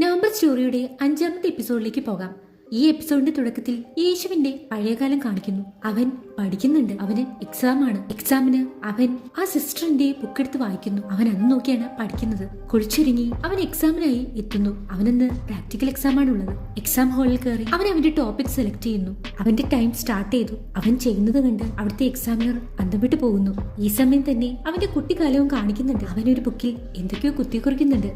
November സ്റ്റോറിയുടെ 5ാമത്തെ എപ്പിസോഡിലേക്ക് പോകാം. ഈ എപ്പിസോഡിന്റെ തുടക്കത്തിൽ യേശുവിന്റെ പഴയകാലം കാണിക്കുന്നു. അവൻ പഠിക്കുന്നുണ്ട്, അവന് എക്സാമിന് അവൻ ആ സിസ്റ്ററിന്റെ ബുക്കെടുത്ത് വായിക്കുന്നു. അവൻ അന്ന് നോക്കിയാണ് പഠിക്കുന്നത്. കുളിച്ചൊരുങ്ങി അവൻ എക്സാമിനായി എത്തുന്നു. അവനന്ന് പ്രാക്ടിക്കൽ എക്സാം ആണുള്ളത്. എക്സാം ഹാളിൽ കയറി അവൻ അവന്റെ ടോപ്പിക് സെലക്ട് ചെയ്യുന്നു. അവന്റെ ടൈം സ്റ്റാർട്ട് ചെയ്തു. അവൻ ചെയ്യുന്നത് കണ്ട് അവിടുത്തെ എക്സാമിനർ അന്തം വിട്ടു പോകുന്നു. ഈ സമയം തന്നെ അവന്റെ കുട്ടിക്കാലവും കാണിക്കുന്നുണ്ട്. അവനൊരു ബുക്കിൽ എന്തൊക്കെയോ കുത്തിക്കുറിക്കുന്നുണ്ട്.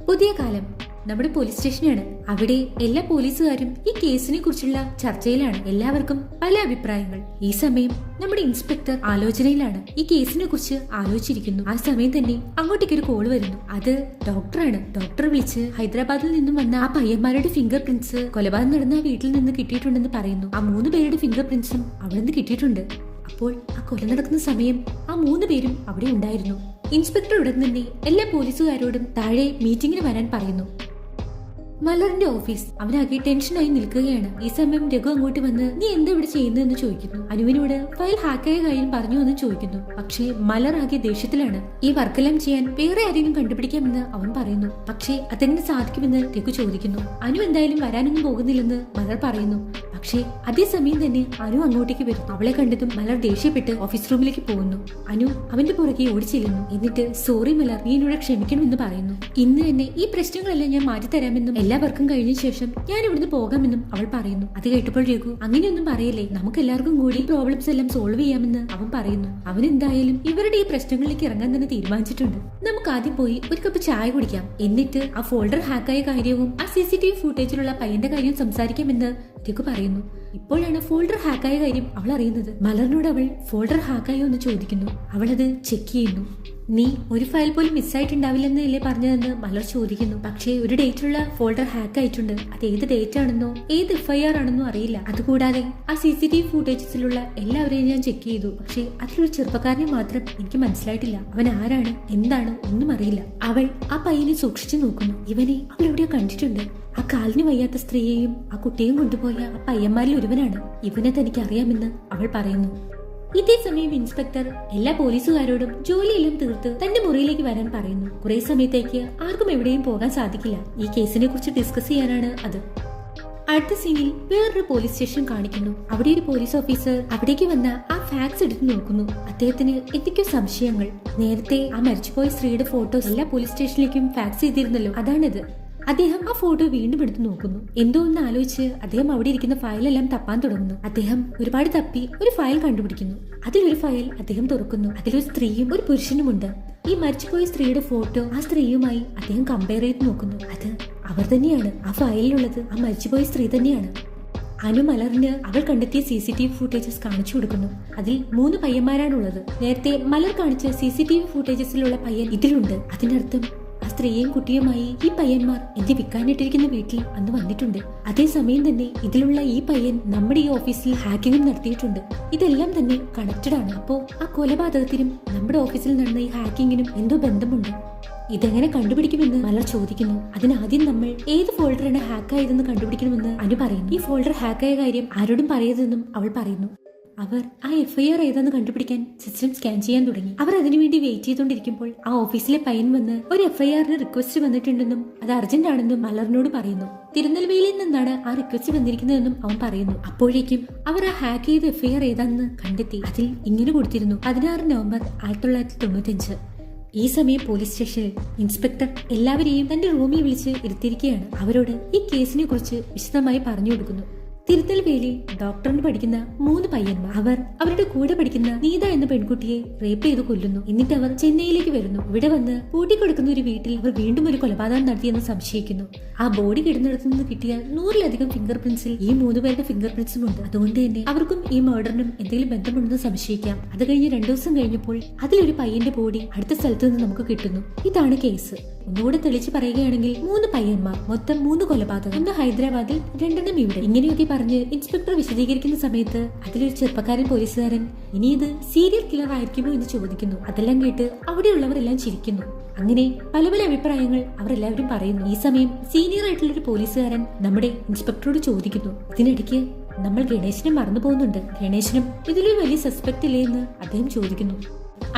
പുതിയ കാലം നമ്മുടെ പോലീസ് സ്റ്റേഷനാണ്. അവിടെ എല്ലാ പോലീസുകാരും ഈ കേസിനെ കുറിച്ചുള്ള ചർച്ചയിലാണ്. എല്ലാവർക്കും പല അഭിപ്രായങ്ങൾ. ഈ സമയം നമ്മുടെ ഇൻസ്പെക്ടർ ആലോചനയിലാണ്. ഈ കേസിനെ കുറിച്ച് ആലോചിച്ചിരിക്കുന്നു. ആ സമയം തന്നെ അങ്ങോട്ടേക്ക് ഒരു കോള് വരുന്നു. അത് ഡോക്ടറാണ്. ഡോക്ടർ വിളിച്ച് ഹൈദരാബാദിൽ നിന്നും വന്ന ആ പയ്യന്മാരുടെ ഫിംഗർ പ്രിന്റ്സ് കൊലപാതകം നടന്ന വീട്ടിൽ നിന്ന് കിട്ടിയിട്ടുണ്ടെന്ന് പറയുന്നു. ആ 3 പേരുടെ ഫിംഗർ പ്രിന്റ്സും അവിടെ നിന്ന് കിട്ടിയിട്ടുണ്ട്. അപ്പോൾ ആ കൊല നടക്കുന്ന സമയം ആ 3 പേരും അവിടെ ഉണ്ടായിരുന്നു. ഇൻസ്പെക്ടർ ഉടൻ തന്നെ എല്ലാ പോലീസുകാരോടും താഴെ മീറ്റിംഗിന് വരാൻ പറയുന്നു. മലറിന്റെ ഓഫീസ് അവനാകെ ടെൻഷനായി നിൽക്കുകയാണ്. ഈ സമയം രഘു അങ്ങോട്ട് വന്ന് നീ എന്താ ഇവിടെ ചെയ്യുന്നതെന്ന് ചോദിക്കുന്നു. അനുവിനോട് ഫയൽ ഹാക്കായ കാര്യം പറഞ്ഞു എന്ന് ചോദിക്കുന്നു. പക്ഷേ മലർ ആകെ ദേഷ്യത്തിലാണ്. ഈ വർക്കെല്ലാം ചെയ്യാൻ വേറെ ആരെങ്കിലും കണ്ടുപിടിക്കാമെന്ന് അവൻ പറയുന്നു. പക്ഷേ അതെങ്ങനെ സാധിക്കുമെന്ന് രഘു ചോദിക്കുന്നു. അനു എന്തായാലും വരാനൊന്നും പോകുന്നില്ലെന്ന് മലർ പറയുന്നു. പക്ഷേ അതേസമയം തന്നെ അനു അങ്ങോട്ടേക്ക് വരുന്നു. അവളെ കണ്ടതും മലർ ദേഷ്യപ്പെട്ട് ഓഫീസ് റൂമിലേക്ക് പോകുന്നു. അനു അവന്റെ പുറകെ ഓടിച്ചെല്ലുന്നു. എന്നിട്ട് സോറി മലർ, നീ എന്നോട് ക്ഷമിക്കണമെന്ന് പറയുന്നു. ഇന്ന് തന്നെ ഈ പ്രശ്നങ്ങളെല്ലാം ഞാൻ മാറ്റിത്തരാമെന്നും എല്ലാവർക്കും കഴിഞ്ഞ ശേഷം ഞാൻ ഇവിടുന്ന് പോകാമെന്നും അവൾ പറയുന്നു. അത് കേട്ടപ്പോൾ രഘു അങ്ങനെയൊന്നും പറയല്ലേ, നമുക്ക് എല്ലാവർക്കും കൂടി പ്രോബ്ലംസ് എല്ലാം സോൾവ് ചെയ്യാമെന്ന് അവൻ പറയുന്നു. അവൻ എന്തായാലും ഇവരുടെ ഈ പ്രശ്നങ്ങളിലേക്ക് ഇറങ്ങാൻ തന്നെ തീരുമാനിച്ചിട്ടുണ്ട്. നമുക്ക് ആദ്യം പോയി ഒരു കപ്പ് ചായ കുടിക്കാം. എന്നിട്ട് ആ ഫോൾഡർ ഹാക്കായ കാര്യവും ആ CCTV ഫുട്ടേജിലുള്ള പയ്യന്റെ കാര്യവും സംസാരിക്കാമെന്ന് രഘു പറയുന്നു. ഇപ്പോഴാണ് ഫോൾഡർ ഹാക്കായ കാര്യം അവൾ അറിയുന്നത്. മലറിനോട് അവൾ ഫോൾഡർ ഹാക്കായോ എന്ന് ചോദിക്കുന്നു. അവൾ അത് ചെക്ക് ചെയ്യുന്നു. നീ ഒരു ഫയൽ പോലും മിസ്സായിട്ടുണ്ടാവില്ലെന്നല്ലേ പറഞ്ഞതെന്ന് മലർ ചോദിക്കുന്നു. പക്ഷേ ഒരു ഡേറ്റുള്ള ഫോൾഡർ ഹാക്ക് ആയിട്ടുണ്ട്. അത് ഏത് ഡേറ്റ് ആണെന്നോ ഏത് FIR ആണെന്നോ അറിയില്ല. അതുകൂടാതെ ആ CCTV ഫുട്ടേജസിലുള്ള എല്ലാവരെയും ഞാൻ ചെക്ക് ചെയ്തു. പക്ഷേ അതിലൊരു ചെറുപ്പക്കാരനെ മാത്രം എനിക്ക് മനസ്സിലായിട്ടില്ല. അവൻ ആരാണ് എന്താണ് ഒന്നും അറിയില്ല. അവൾ ആ പയ്യനെ സൂക്ഷിച്ചു നോക്കുന്നു. ഇവനെ അവൾ എവിടെയോ കണ്ടിട്ടുണ്ട്. ആ കാലിന് വയ്യാത്ത സ്ത്രീയെയും ആ കുട്ടിയെയും കൊണ്ടുപോയ ആ പയ്യന്മാരിൽ ഒരുവനാണ്. ഇവനെ തനിക്ക് അറിയാമെന്ന് അവൾ പറയുന്നു. ഇതേ സമയം ഇൻസ്പെക്ടർ എല്ലാ പോലീസുകാരോടും ജോലിയെല്ലാം തീർത്ത് തന്റെ മുറിയിലേക്ക് വരാൻ പറയുന്നു. കുറെ സമയത്തേക്ക് ആർക്കും എവിടെയും പോകാൻ സാധിക്കില്ല. ഈ കേസിനെ കുറിച്ച് ഡിസ്കസ് ചെയ്യാനാണ് അത്. അടുത്ത സീനിൽ വേറൊരു പോലീസ് സ്റ്റേഷൻ കാണിക്കുന്നു. അവിടെ ഒരു പോലീസ് ഓഫീസർ അവിടേക്ക് വന്ന ആ ഫാക്സ് എടുത്ത് നോക്കുന്നു. അദ്ദേഹത്തിന് എന്തൊക്കെയോ സംശയങ്ങൾ. നേരത്തെ ആ മരിച്ചുപോയ സ്ത്രീയുടെ ഫോട്ടോസ് എല്ലാ പോലീസ് സ്റ്റേഷനിലേക്കും ഫാക്സ് ചെയ്തിരുന്നല്ലോ, അതാണിത്. അദ്ദേഹം ആ ഫോട്ടോ വീണ്ടും എടുത്ത് നോക്കുന്നു. എന്തോ ഒന്ന് ആലോചിച്ച് അദ്ദേഹം അവിടെ ഇരിക്കുന്ന ഫയലെല്ലാം തപ്പാൻ തുടങ്ങുന്നു. അദ്ദേഹം ഒരുപാട് തപ്പി ഒരു ഫയൽ കണ്ടുപിടിക്കുന്നു. അതിലൊരു ഫയൽ അദ്ദേഹം തുറക്കുന്നു. അതിലൊരു സ്ത്രീയും ഒരു പുരുഷനുമുണ്ട്. ഈ മരിച്ചുപോയ സ്ത്രീയുടെ ഫോട്ടോ ആ സ്ത്രീയുമായി അദ്ദേഹം കമ്പയർ ചെയ്ത് നോക്കുന്നു. അത് അവർ തന്നെയാണ്. ആ ഫയലിലുള്ളത് ആ മരിച്ചുപോയ സ്ത്രീ തന്നെയാണ്. അനു മലറിന് അവൾ കണ്ടെത്തിയ CCTV ഫുട്ടേജസ് കാണിച്ചു കൊടുക്കുന്നു. അതിൽ 3 പയ്യന്മാരാണുള്ളത്. നേരത്തെ മലർ കാണിച്ച CCTV ഫുട്ടേജസിലുള്ള പയ്യൻ ഇതിലുണ്ട്. അതിനർത്ഥം ആ സ്ത്രീയും കുട്ടിയുമായി ഈ പയ്യന്മാർ എന്റെ വിൽക്കാനിട്ടിരിക്കുന്ന വീട്ടിൽ അന്ന് വന്നിട്ടുണ്ട്. അതേസമയം തന്നെ ഇതിലുള്ള ഈ പയ്യൻ നമ്മുടെ ഈ ഓഫീസിൽ ഹാക്കിങ്ങും നടത്തിയിട്ടുണ്ട്. ഇതെല്ലാം തന്നെ കണക്റ്റഡ് ആണ്. അപ്പോ ആ കൊലപാതകത്തിനും നമ്മുടെ ഓഫീസിൽ നടന്ന ഈ ഹാക്കിങ്ങിനും എന്തോ ബന്ധമുണ്ട്. ഇതെങ്ങനെ കണ്ടുപിടിക്കുമെന്ന് മലർ ചോദിക്കുന്നു. അതിനാദ്യം നമ്മൾ ഏത് ഫോൾഡറാണ് ഹാക്കായതെന്ന് കണ്ടുപിടിക്കണമെന്ന് അനു പറയുന്നു. ഈ ഫോൾഡർ ഹാക്കായ കാര്യം ആരോടും പറയരുതെന്നും അവൾ പറയുന്നു. അവർ ആ FIR ഏതാന്ന് കണ്ടുപിടിക്കാൻ സിസ്റ്റം സ്കാൻ ചെയ്യാൻ തുടങ്ങി. അവർ അതിനുവേണ്ടി വെയിറ്റ് ചെയ്തുകൊണ്ടിരിക്കുമ്പോൾ ആ ഓഫീസിലെ പയ്യൻ വന്ന് ഒരു FIRന് റിക്വസ്റ്റ് വന്നിട്ടുണ്ടെന്നും അത് അർജന്റ് ആണെന്നും മലറിനോട് പറയുന്നു. തിരുനെൽവേലിയിൽ നിന്നാണ് ആ റിക്വസ്റ്റ് വന്നിരിക്കുന്നതെന്നും അവൻ പറയുന്നു. അപ്പോഴേക്കും അവർ ആ ഹാക്ക് ചെയ്ത FIR ഏതാണെന്ന് കണ്ടെത്തി. അതിൽ ഇങ്ങനെ കൊടുത്തിരുന്നു: 16 നവംബർ 1995. ഈ സമയം പോലീസ് സ്റ്റേഷനിൽ ഇൻസ്പെക്ടർ എല്ലാവരെയും തന്റെ റൂമിൽ വിളിച്ച് ഇരുത്തിയിരിക്കുകയാണ്. അവരോട് ഈ കേസിനെ കുറിച്ച് വിശദമായി പറഞ്ഞു കൊടുക്കുന്നു. തിരുനെൽവേലി ഡോക്ടറിന് പഠിക്കുന്ന 3 പയ്യന്മാർ അവർ അവരുടെ കൂടെ പഠിക്കുന്ന നീത എന്ന പെൺകുട്ടിയെ റേപ്പ് ചെയ്ത് കൊല്ലുന്നു. എന്നിട്ട് അവർ ചെന്നൈയിലേക്ക് വരുന്നു. ഇവിടെ വന്ന് പൂട്ടിക്കൊടുക്കുന്ന ഒരു വീട്ടിൽ അവർ വീണ്ടും ഒരു കൊലപാതകം നടത്തിയെന്ന് സംശയിക്കുന്നു. ആ ബോഡി കിടന്നിടത്തു നിന്ന് കിട്ടിയ 100-ലധികം ഫിംഗർ പ്രിന്റ്സിൽ ഈ 3 പേരുടെ ഫിംഗർ പ്രിന്റ്സും ഉണ്ട്. അതുകൊണ്ട് തന്നെ അവർക്കും ഈ മർഡറിനും എന്തെങ്കിലും ബന്ധമുണ്ടെന്ന് സംശയിക്കാം. അത് കഴിഞ്ഞ് 2 ദിവസം കഴിഞ്ഞപ്പോൾ അതിലൊരു പയ്യന്റെ ബോഡി അടുത്ത സ്ഥലത്ത് നിന്ന് നമുക്ക് കിട്ടുന്നു. ഇതാണ് കേസ്. ഒന്നുകൂടെ തെളിച്ച് പറയുകയാണെങ്കിൽ 3 പയ്യന്മാർ, മൊത്തം 3 കൊലപാതകം, 1 ഹൈദരാബാദിൽ, 2 ഇവിടെ. ഇങ്ങനെയൊക്കെ പറഞ്ഞ് ഇൻസ്പെക്ടർ വിശദീകരിക്കുന്ന സമയത്ത് അതിലൊരു ചെറുപ്പക്കാരൻ പോലീസുകാരൻ ഇനി ഇത് സീരിയൽ കില്ലർ ആയിരിക്കുമോ എന്ന് ചോദിക്കുന്നു. അതെല്ലാം കേട്ട് അവിടെയുള്ളവരെല്ലാം ചിരിക്കുന്നു. അങ്ങനെ പല പല അഭിപ്രായങ്ങൾ അവർ എല്ലാവരും പറയുന്നു. ഈ സമയം സീനിയർ ആയിട്ടുള്ള ഒരു പോലീസുകാരൻ നമ്മുടെ ഇൻസ്പെക്ടറോട് ചോദിക്കുന്നു. ഇതിനിടയ്ക്ക് നമ്മൾ ഗണേശനെ മറന്നു പോകുന്നുണ്ട്. ഗണേശനും ഇതിലൊരു വലിയ സസ്പെക്ട് ഇല്ലേ എന്ന് അദ്ദേഹം ചോദിക്കുന്നു.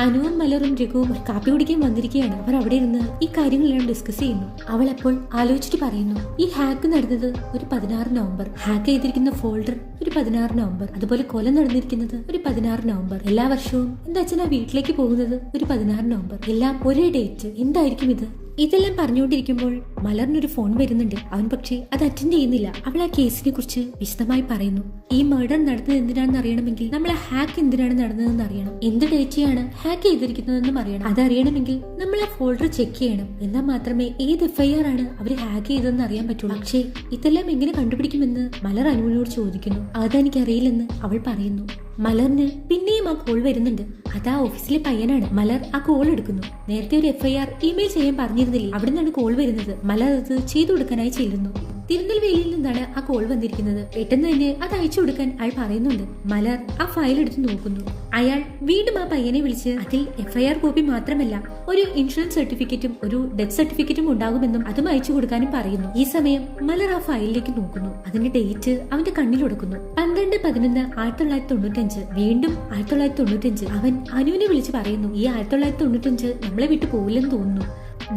അനുവും മലറും രഘുവും ഒരു കാപ്പി കുടിക്കാൻ വന്നിരിക്കുകയാണ്. അവർ അവിടെ ഇരുന്ന് ഈ കാര്യങ്ങളെല്ലാം ഡിസ്കസ് ചെയ്യുന്നു. അവൾ അപ്പോൾ ആലോചിച്ചിട്ട് പറയുന്നു, ഈ ഹാക്ക് നടന്നത് ഒരു 16 നവംബർ, ഹാക്ക് ചെയ്തിരിക്കുന്ന ഫോൾഡർ ഒരു 16 നവംബർ, അതുപോലെ കൊല നടന്നിരിക്കുന്നത് ഒരു 16 നവംബർ. എല്ലാ വർഷവും എന്റെ അച്ഛൻ ആ വീട്ടിലേക്ക് പോകുന്നത് ഒരു 16 നവംബർ. എല്ലാം ഒരേ ഡേറ്റ്. എന്തായിരിക്കും ഇത്? ഇതെല്ലാം പറഞ്ഞുകൊണ്ടിരിക്കുമ്പോൾ മലറിനൊരു ഫോൺ വരുന്നുണ്ട്. അവൻ പക്ഷേ അത് അറ്റൻഡ് ചെയ്യുന്നില്ല. അവൾ ആ കേസിനെ കുറിച്ച് വിശദമായി പറയുന്നു. ഈ മർഡർ നടന്നത് എന്തിനാണെന്ന് അറിയണമെങ്കിൽ നമ്മൾ ആ ഹാക്ക് എന്തിനാണ് നടന്നതെന്ന് അറിയണം. എന്ത് ഡേറ്റയാണ് ഹാക്ക് ചെയ്തിരിക്കുന്നതെന്നും അറിയണം. അതറിയണമെങ്കിൽ നമ്മൾ ആ ഫോൾഡർ ചെക്ക് ചെയ്യണം. എന്നാൽ മാത്രമേ ഏത് FIR ആണ് അവർ ഹാക്ക് ചെയ്തതെന്ന് അറിയാൻ പറ്റുള്ളൂ. പക്ഷേ ഇതെല്ലാം എങ്ങനെ കണ്ടുപിടിക്കുമെന്ന് മലർ അനുവിനോട് ചോദിക്കുന്നു. അതെനിക്കറിയില്ലെന്ന് അവൾ പറയുന്നു. മലറിന് പിന്നെയും ആ കോൾ വരുന്നുണ്ട്. അതാ ഓഫീസിലെ പയ്യനാണ്. മലർ ആ കോൾ എടുക്കുന്നു. നേരത്തെ ഒരു FIR ഇമെയിൽ ചെയ്യാൻ പറഞ്ഞിരുന്നില്ലേ, അവിടെ നിന്നാണ് കോൾ വരുന്നത്. മലർ അത് ചെയ്തു കൊടുക്കാനായി ചെല്ലുന്നു. തിരുനെൽവേലിയിൽ നിന്നാണ് ആ കോൾ വന്നിരിക്കുന്നത്. പെട്ടെന്ന് തന്നെ അത് അയച്ചു കൊടുക്കാൻ അയാൾ പറയുന്നുണ്ട്. മലർ ആ ഫയൽ എടുത്ത് നോക്കുന്നു. അയാൾ വീണ്ടും ആ പയ്യനെ വിളിച്ച് അതിൽ FIR കോപ്പി മാത്രമല്ല ഒരു ഇൻഷുറൻസ് സർട്ടിഫിക്കറ്റും ഒരു ഡെത്ത് സർട്ടിഫിക്കറ്റും ഉണ്ടാകുമെന്നും അതും അയച്ചു കൊടുക്കാനും പറയുന്നു. ഈ സമയം മലർ ആ ഫയലിലേക്ക് നോക്കുന്നു. അതിന്റെ ഡേറ്റ് അവന്റെ കണ്ണിലൊടുക്കുന്നു. 12/11/1995. വീണ്ടും 1995. അവൻ അനുവിനെ വിളിച്ച് പറയുന്നു, ഈ 1995 നമ്മളെ വിട്ടു പോവില്ലെന്ന് തോന്നുന്നു.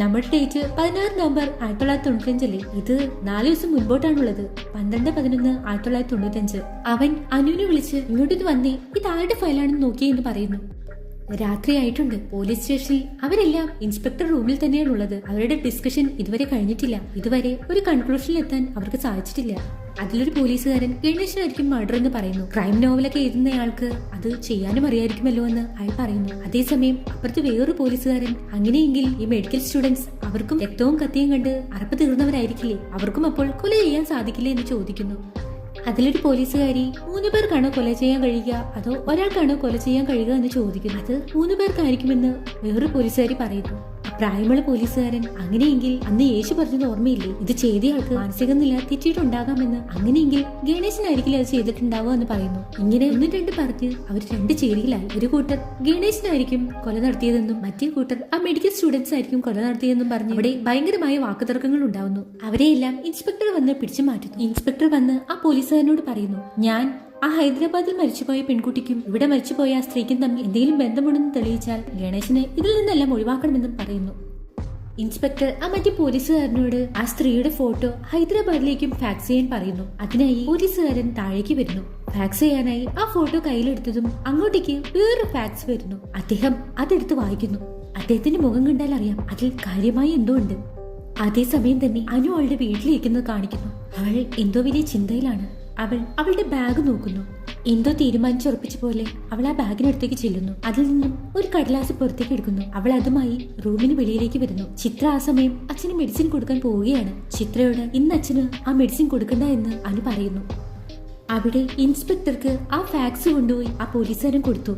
നമ്മുടെ ഡേറ്റ് 16 നവംബർ 1995 അല്ലേ? ഇത് 4 ദിവസം മുൻപോട്ടാണുള്ളത്. 12/11/1995. അവൻ അനുവിനെ വിളിച്ച് ഇങ്ങോട്ട് വന്നേ, ഇത് ആരുടെ ഫയലാണെന്ന് നോക്കി എന്ന് പറയുന്നു. രാത്രിയായിട്ടുണ്ട്. പോലീസ് സ്റ്റേഷനിൽ അവരെല്ലാം ഇൻസ്പെക്ടർ റൂമിൽ തന്നെയാണ് ഉള്ളത്. അവരുടെ ഡിസ്കഷൻ ഇതുവരെ കഴിഞ്ഞിട്ടില്ല. ഇതുവരെ ഒരു കൺക്ലൂഷനിൽ എത്താൻ അവർക്ക് സാധിച്ചിട്ടില്ല. അതിലൊരു പോലീസുകാരൻ ഗണേശനായിരിക്കും മർഡർ എന്ന് പറയുന്നു. ക്രൈം നോവലൊക്കെ എഴുതുന്നയാൾക്ക് അത് ചെയ്യാനും അറിയായിരിക്കുമല്ലോ എന്ന് അയാൾ പറയുന്നു. അതേസമയം അപ്പുറത്ത് വേറൊരു പോലീസുകാരൻ, അങ്ങനെയെങ്കിൽ ഈ മെഡിക്കൽ സ്റ്റുഡൻസ് അവർക്കും രക്തവും കത്തിയും കണ്ട് അറപ്പ് തീർന്നവരായിരിക്കില്ലേ, അവർക്കും അപ്പോൾ കൊല ചെയ്യാൻ സാധിക്കില്ലേ എന്ന് ചോദിക്കുന്നു. അതിലൊരു പോലീസുകാരി 3 പേർക്കാണോ കൊല ചെയ്യാൻ കഴിയുക അതോ ഒരാൾക്കാണോ കൊല ചെയ്യാൻ കഴിയുക എന്ന് ചോദിക്കുന്നു. അത് 3 പേർക്കായിരിക്കുമെന്ന് വേറൊരു പോലീസുകാരി പറയുന്നു. പ്രായമുള്ള പോലീസുകാരൻ, അങ്ങനെയെങ്കിൽ അന്ന് യേശു പറഞ്ഞത് ഓർമ്മയില്ലേ, ഇത് ചെയ്തയാൾക്ക് മാനസിക നില തെറ്റിയിട്ടുണ്ടാകാമെന്ന്, അങ്ങനെയെങ്കിൽ ഗണേശനായിരിക്കില്ല അത് ചെയ്തിട്ടുണ്ടാവുക എന്ന് പറയുന്നു. ഇങ്ങനെ 1-2 പറഞ്ഞ് അവർ 2 ചേരിയിലായി. ഒരു കൂട്ടർ ഗണേശനായിരിക്കും കൊല നടത്തിയതെന്നും മറ്റേ കൂട്ടർ ആ മെഡിക്കൽ സ്റ്റുഡൻസ് ആയിരിക്കും കൊല നടത്തിയതെന്നും പറഞ്ഞ് അവിടെ ഭയങ്കരമായ വാക്കുതർക്കങ്ങൾ ഉണ്ടാവുന്നു. അവരെയെല്ലാം ഇൻസ്പെക്ടർ വന്ന് പിടിച്ചു മാറ്റുന്നു. ഇൻസ്പെക്ടർ വന്ന് ആ പോലീസുകാരനോട് പറയുന്നു, ഞാൻ ആ ഹൈദരാബാദിൽ മരിച്ചുപോയ പെൺകുട്ടിക്കും ഇവിടെ മരിച്ചുപോയ ആ സ്ത്രീക്കും തമ്മിൽ എന്തെങ്കിലും ബന്ധമുണ്ടെന്ന് തെളിയിച്ചാൽ ഗണേശനെ ഇതിൽ നിന്നെല്ലാം ഒഴിവാക്കണമെന്നും പറയുന്നു. ഇൻസ്പെക്ടർ ആ മറ്റേ പോലീസുകാരനോട് ആ സ്ത്രീയുടെ ഫോട്ടോ ഹൈദരാബാദിലേക്കും ഫാക്സ് ചെയ്യാൻ പറയുന്നു. അതിനായി പോലീസുകാരൻ താഴേക്ക് വരുന്നു. ഫാക്സ് ചെയ്യാനായി ആ ഫോട്ടോ കയ്യിലെടുത്തതും അങ്ങോട്ടേക്ക് വേറൊരു ഫാക്സ് വരുന്നു. അദ്ദേഹം അതെടുത്ത് വായിക്കുന്നു. അദ്ദേഹത്തിന്റെ മുഖം കണ്ടാൽ അറിയാം അതിൽ കാര്യമായി എന്തോ ഉണ്ട്. അതേസമയം തന്നെ അനു അവളുടെ വീട്ടിലിരിക്കുന്നത് കാണിക്കുന്നു. അവൾ എന്തോ വലിയ ചിന്തയിലാണ്. അവൾ അവളുടെ ബാഗ് നോക്കുന്നു. എന്തോ തീരുമാനിച്ചുറപ്പിച്ച പോലെ അവൾ ആ ബാഗിനടുത്തേക്ക് ചെല്ലുന്നു. അതിൽ നിന്നും ഒരു കടലാസ് പുറത്തേക്ക് എടുക്കുന്നു. അവൾ അതുമായി റൂമിന് വെളിയിലേക്ക് വരുന്നു. ചിത്ര ആ സമയം അച്ഛന് മെഡിസിൻ കൊടുക്കാൻ പോവുകയാണ്. ചിത്രയോട് ഇന്ന് അച്ഛന് ആ മെഡിസിൻ കൊടുക്കണ്ട എന്ന് അനു പറയുന്നു. അവിടെ ഇൻസ്പെക്ടർക്ക് ആ ഫാക്സ് കൊണ്ടുപോയി ആ പോലീസുകാരൻ കൊടുത്തു.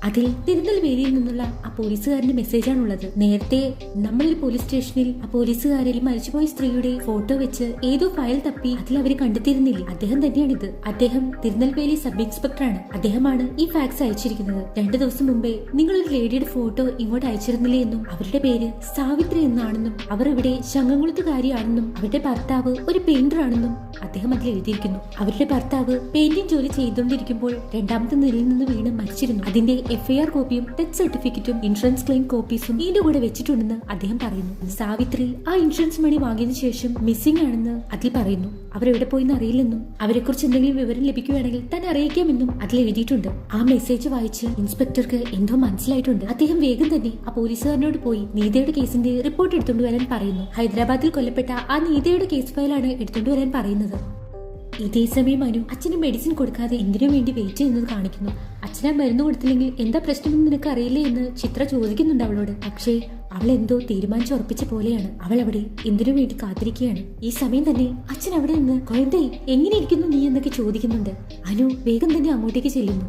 അതിൽ തിരുനെൽവേലിയിൽ നിന്നുള്ള ആ പോലീസുകാരന്റെ മെസ്സേജാണുള്ളത്. നേരത്തെ നമ്മൾ പോലീസ് സ്റ്റേഷനിൽ ആ പോലീസുകാരിൽ മരിച്ചുപോയ സ്ത്രീയുടെ ഫോട്ടോ വെച്ച് ഏതോ ഫയൽ തപ്പി അതിൽ അവര് കണ്ടെത്തിയിരുന്നില്ലേ, അദ്ദേഹം തന്നെയാണിത്. അദ്ദേഹം തിരുനെൽവേലി സബ് ഇൻസ്പെക്ടറാണ്. അദ്ദേഹമാണ് ഈ ഫാക്സ് അയച്ചിരിക്കുന്നത്. 2 ദിവസം മുമ്പേ നിങ്ങളൊരു ലേഡിയുടെ ഫോട്ടോ ഇങ്ങോട്ട് അയച്ചിരുന്നില്ലേ എന്നും അവരുടെ പേര് സാവിത്രി എന്നാണെന്നും അവർ ഇവിടെ ശങ്കംകുളത്തുകാരിയാണെന്നും അവരുടെ ഭർത്താവ് ഒരു പെയിന്റർ ആണെന്നും അദ്ദേഹം അതിൽ എഴുതിയിരിക്കുന്നു. അവരുടെ ഭർത്താവ് പെയിന്റിംഗ് ജോലി ചെയ്തുകൊണ്ടിരിക്കുമ്പോൾ 2ാമത്തെ നിലയിൽ നിന്ന് വീണ് മരിച്ചിരുന്നു. അതിന്റെ FIR കോപ്പിയും ഡെത്ത് സർട്ടിഫിക്കറ്റും ഇൻഷുറൻസ് ക്ലെയിം കോപ്പീസും ഇതിന്റെ കൂടെ വെച്ചിട്ടുണ്ടെന്ന് അദ്ദേഹം പറയുന്നു. സാവിത്രി ആ ഇൻഷുറൻസ് മണി വാങ്ങിയതിനു ശേഷം മിസ്സിംഗ് ആണെന്ന് അതിൽ പറയുന്നു. അവരെവിടെ പോയിന്ന് അറിയില്ലെന്നും അവരെക്കുറിച്ച് എന്തെങ്കിലും വിവരം ലഭിക്കുകയാണെങ്കിൽ തന്നെ അറിയിക്കാമെന്നും അതിൽ എഴുതിയിട്ടുണ്ട്. ആ മെസ്സേജ് വായിച്ച് ഇൻസ്പെക്ടർക്ക് എന്തോ മനസ്സിലായിട്ടുണ്ട്. അദ്ദേഹം വേഗം തന്നെ ആ പോലീസുകാരനോട് പോയി നീതയുടെ കേസിന്റെ റിപ്പോർട്ട് എടുത്തുകൊണ്ട് വരാൻ പറയുന്നു. ഹൈദരാബാദിൽ കൊല്ലപ്പെട്ട ആ നീതയുടെ കേസ് ഫയലാണ് എടുത്തുകൊണ്ട് വരാൻ പറയുന്നത്. ഇതേ സമയം അനു അച്ഛന് മെഡിസിൻ കൊടുക്കാതെ എന്തിനു വേണ്ടി വെയിറ്റ് ചെയ്യുന്നത് കാണിക്കുന്നു. അച്ഛനാ മരുന്ന് കൊടുത്തില്ലെങ്കിൽ എന്താ പ്രശ്നമെന്ന് നിനക്ക് അറിയില്ലേ എന്ന് ചിത്ര ചോദിക്കുന്നുണ്ട് അവളോട്. പക്ഷേ അവൾ എന്തോ തീരുമാനിച്ചുറപ്പിച്ച പോലെയാണ്. അവൾ അവിടെ എന്തിനു വേണ്ടി കാത്തിരിക്കുകയാണ്. ഈ സമയം തന്നെ അച്ഛൻ അവിടെ നിന്ന് കൊഴന്തേ എങ്ങനെ ഇരിക്കുന്നു നീ എന്നൊക്കെ ചോദിക്കുന്നുണ്ട്. അനു വേഗം തന്നെ അങ്ങോട്ടേക്ക് ചെല്ലുന്നു.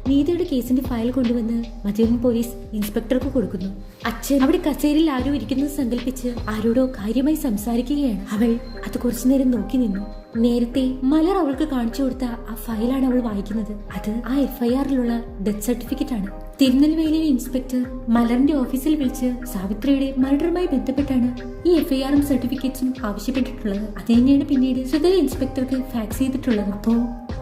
നീതയുടെ കേസിന്റെ ഫയൽ കൊണ്ടുവന്ന് മധുരൻ പോലീസ് ഇൻസ്പെക്ടർക്ക് കൊടുക്കുന്നു. അച്ഛൻ അവിടെ കസേരയിൽ ആരോ ഇരിക്കുന്നത് സങ്കല്പിച്ച് ആരോടോ കാര്യമായി സംസാരിക്കുകയാണ്. അവൾ അത് കുറച്ചു നേരം നോക്കി നിന്നു. നേരത്തെ മലർ അവൾക്ക് കാണിച്ചു കൊടുത്ത ആ ഫയലാണ് അവൾ വായിക്കുന്നത്. അത് ആ FIRലുള്ള ഡെത്ത് സർട്ടിഫിക്കറ്റ് ആണ്. തിരുനെൽവേലിയിലെ ഇൻസ്പെക്ടർ മലറിന്റെ ഓഫീസിൽ വിളിച്ച് സാവിത്രിയുടെ മർഡറുമായി ബന്ധപ്പെട്ടാണ് ഈ FIRും സർട്ടിഫിക്കറ്റ്സും ആവശ്യപ്പെട്ടിട്ടുള്ളത്. അത് തന്നെയാണ് പിന്നീട് സുധല ഇൻസ്പെക്ടർക്ക് ഫാക്സ് ചെയ്തിട്ടുള്ളത്. അപ്പോ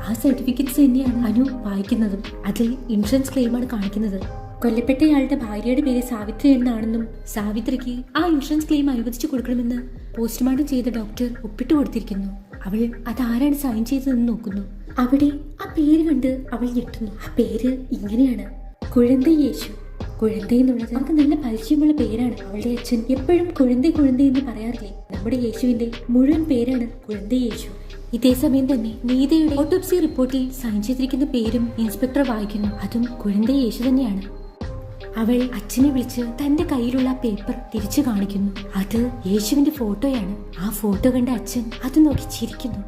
ആ സർട്ടിഫിക്കറ്റ്സ് തന്നെയാണ് അനു വായിക്കുന്നതും. അതിൽ ഇൻഷുറൻസ് ക്ലെയിമാണ് കാണിക്കുന്നത്. കൊല്ലപ്പെട്ടയാളുടെ ഭാര്യയുടെ പേര് സാവിത്രി എന്നാണെന്നും സാവിത്രിക്ക് ആ ഇൻഷുറൻസ് ക്ലെയിം അനുവദിച്ചു കൊടുക്കണമെന്ന് പോസ്റ്റ്മോർട്ടം ചെയ്ത ഡോക്ടർ ഒപ്പിട്ട് കൊടുത്തിരിക്കുന്നു. അവൾ അതാരാണ് സൈൻ ചെയ്തതെന്ന് നോക്കുന്നു. അവിടെ ആ പേര് കണ്ട് അവൾ ഞെട്ടുന്നു. ആ പേര് ഇങ്ങനെയാണ്, കുഴന്ത യേശു. കുഴന്ത എന്നുള്ളത് നമുക്ക് നല്ല പരിചയമുള്ള പേരാണ്. അവളുടെ അച്ഛൻ എപ്പോഴും കുഴന്ത എന്ന് പറയാറില്ലേ? നമ്മുടെ യേശുവിന്റെ മുഴുവൻ പേരാണ് കുഴന്ത യേശു. ഇതേ സമയം തന്നെ നീതയുടെ ഓട്ടോപ്സി റിപ്പോർട്ടിൽ സൈൻ ചെയ്തിരിക്കുന്ന പേരും ഇൻസ്പെക്ടർ വായിക്കുന്നു. അതും കുഴന്ത യേശു തന്നെയാണ്. അവൾ അച്ഛനെ വിളിച്ച് തന്റെ കയ്യിലുള്ള പേപ്പർ തിരിച്ചു കാണിക്കുന്നു. അത് യേശുവിന്റെ ഫോട്ടോയാണ്. ആ ഫോട്ടോ കണ്ട അച്ഛൻ അത് നോക്കി ചിരിക്കുന്നു.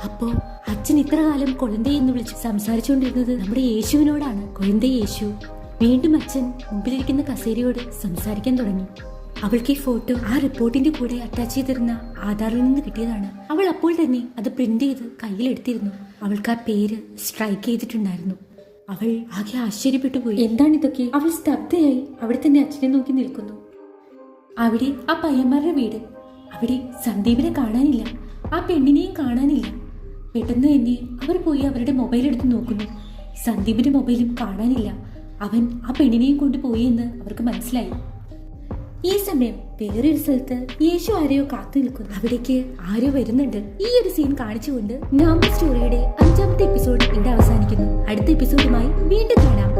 അപ്പോ അച്ഛൻ ഇത്ര കാലം കുഴന്ത എന്ന് വിളിച്ച് സംസാരിച്ചുകൊണ്ടിരുന്നത് നമ്മുടെ യേശുവിനോടാണ്. കുഴന്ത യേശു വീണ്ടും അച്ഛൻ മുമ്പിലിരിക്കുന്ന കസേരയോട് സംസാരിക്കാൻ തുടങ്ങി. അവൾക്ക് ഈ ഫോട്ടോ ആ റിപ്പോർട്ടിന്റെ കൂടെ അറ്റാച്ച് ചെയ്തിരുന്ന ആധാറിൽ നിന്ന് കിട്ടിയതാണ്. അവൾ അപ്പോൾ തന്നെ അത് പ്രിന്റ് ചെയ്ത് കയ്യിലെടുത്തിരുന്നു. അവൾക്ക് ആ പേര് സ്ട്രൈക്ക് ചെയ്തിട്ടുണ്ടായിരുന്നു. അവൾ ആകെ ആശ്ചര്യപ്പെട്ടു പോയി. എന്താണിതൊക്കെ? അവൾ സ്തബ്ധയായി അവിടെ തന്നെ അച്ഛനെ നോക്കി നിൽക്കുന്നു. അവിടെ ആ പയ്യന്മാരുടെ വീട്. അവിടെ സന്ദീപിനെ കാണാനില്ല, ആ പെണ്ണിനെയും കാണാനില്ല. പെട്ടെന്ന് തന്നെ അവർ പോയി അവരുടെ മൊബൈൽ എടുത്ത് നോക്കുന്നു. സന്ദീപിന്റെ മൊബൈലും കാണാനില്ല. അവൻ ആ പെണ്ണിനെയും കൊണ്ടുപോയി എന്ന് അവർക്ക് മനസ്സിലായി. ഈ സമയം വേറൊരു സ്ഥലത്ത് യേശു ആരെയോ കാത്തു നിൽക്കുന്നു. അവിടേക്ക് ആരോ വരുന്നുണ്ട്. ഈ ഒരു സീൻ കാണിച്ചുകൊണ്ട് നമ്പർ സ്റ്റോറിയുടെ 5ാമത്തെ എപ്പിസോഡ് ഇവിടെ അവസാനിക്കുന്നു. അടുത്ത എപ്പിസോഡുമായി വീണ്ടും കാണാം.